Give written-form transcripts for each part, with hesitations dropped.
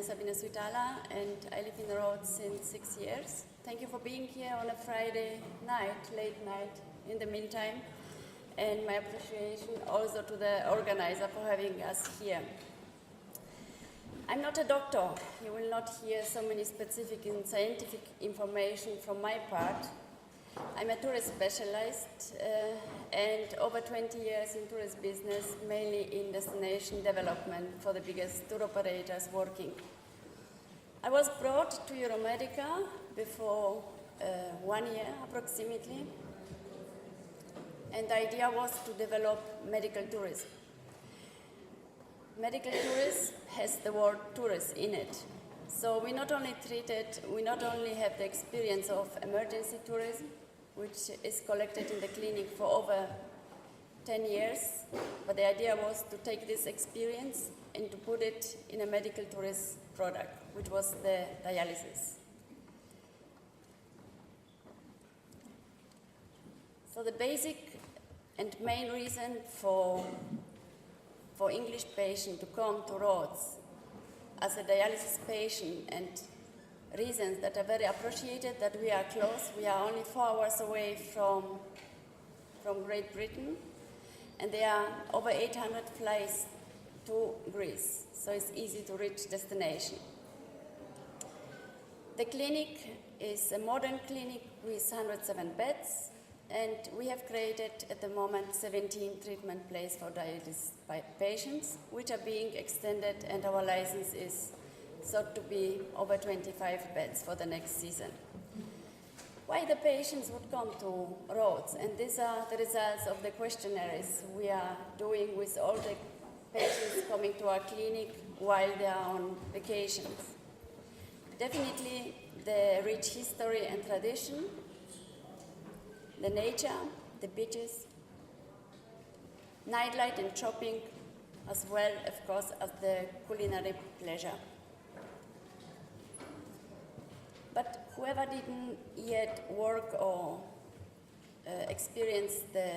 Sabine Switalla, and I live in Rhodes since 6 years. Thank you for being here on a Friday night, late night, in the meantime, and my appreciation also to the organizer for having us here. I'm not a doctor. You will not hear so many specific and scientific information from my part. I'm a tourist specialist and over 20 years in tourist business, mainly in destination development for the biggest tour operators working. I was brought to Euromedica before 1 year approximately, and the idea was to develop medical tourism. Medical tourism has the word tourist in it. So we not only have the experience of emergency tourism, which is collected in the clinic for over 10 years, but the idea was to take this experience and to put it in a medical tourist product, which was the dialysis. So the basic and main reason for English patient to come to Rhodes as a dialysis patient, and reasons that are very appreciated, that we are close. We are only 4 hours away from Great Britain, and there are over 800 flights to Greece, so it's easy to reach destination. The clinic is a modern clinic with 107 beds, and we have created at the moment 17 treatment places for dialysis patients, which are being extended, and our license is thought to be over 25 beds for the next season. Why the patients would come to Rhodes? And these are the results of the questionnaires we are doing with all the patients coming to our clinic while they are on vacations. Definitely the rich history and tradition, the nature, the beaches, nightlife and shopping, as well, of course, as the culinary pleasure. But whoever didn't yet work or experience the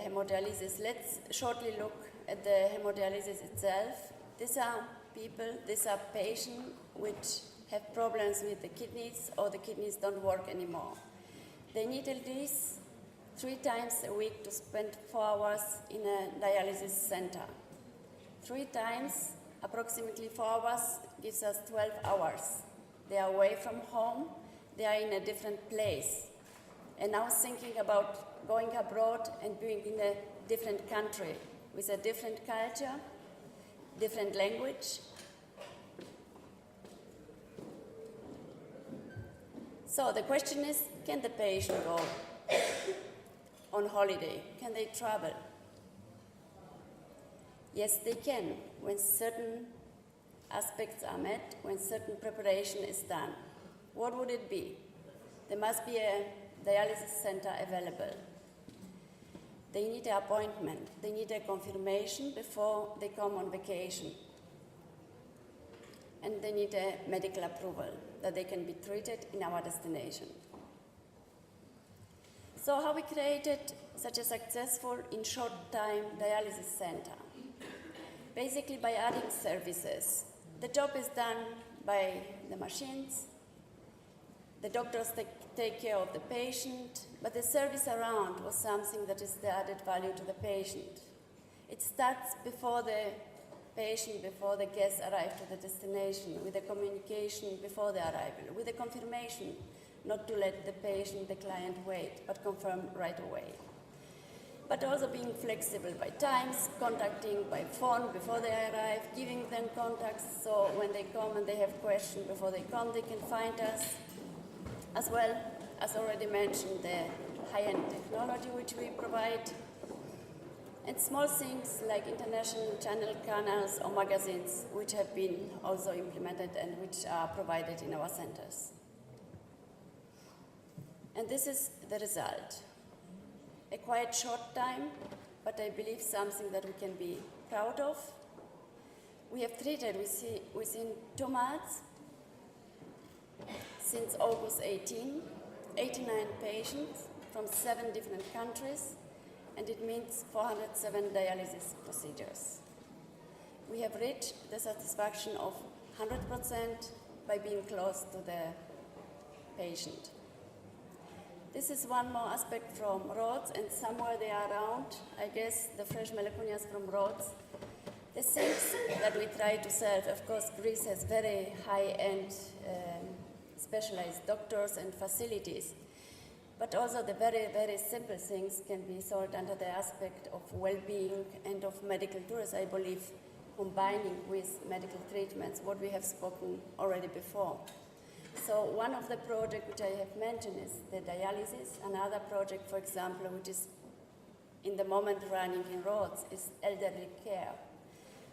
hemodialysis, let's shortly look at the hemodialysis itself. These are people, these are patients which have problems with the kidneys, or the kidneys don't work anymore. They need at least 3 times a week to spend 4 hours in a dialysis center. 3 times, approximately 4 hours, gives us 12 hours. They are away from home, they are in a different place. And now thinking about going abroad and being in a different country with a different culture, different language. So the question is, can the patient go on holiday? Can they travel? Yes, they can, when certain aspects are met, when certain preparation is done. What would it be? There must be a dialysis center available. They need an appointment. They need a confirmation before they come on vacation. And they need a medical approval that they can be treated in our destination. So how we created such a successful, in short time, dialysis center? Basically by adding services. The job is done by the machines. The doctors take care of the patient, but the service around was something that is the added value to the patient. It starts before the patient, before the guests arrive to the destination, with the communication before the arrival, with the confirmation, not to let the patient, the client wait, but confirm right away. But also being flexible by times, contacting by phone before they arrive, giving them contacts so when they come and they have questions before they come, they can find us. As well, as already mentioned, the high-end technology which we provide, and small things like international channel canals or magazines which have been also implemented and which are provided in our centers. And this is the result. a quite short time, but I believe something that we can be proud of. We have treated within 2 months, since August 18, 89 patients from 7 different countries, and it means 407 dialysis procedures. We have reached the satisfaction of 100% by being close to the patient. This is one more aspect from Rhodes, and somewhere they are around, I guess, the fresh molecules from Rhodes. The things that we try to serve, of course, Greece has very high-end specialized doctors and facilities, but also the very, very simple things can be sold under the aspect of well-being and of medical tourism, I believe, combining with medical treatments, what we have spoken already before. So one of the projects which I have mentioned is the dialysis. Another project, for example, which is in the moment running in Rhodes, is elderly care.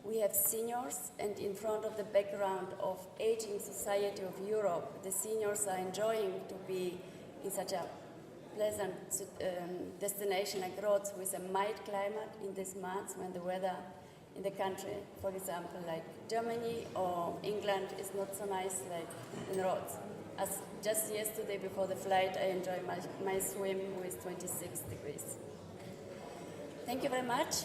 We have seniors, and in front of the background of aging society of Europe, the seniors are enjoying to be in such a pleasant destination like Rhodes with a mild climate in these months when the weather in the country, for example, like Germany or England, is not so nice like in Rhodes. As just yesterday before the flight, I enjoyed my swim with 26 degrees. Thank you very much.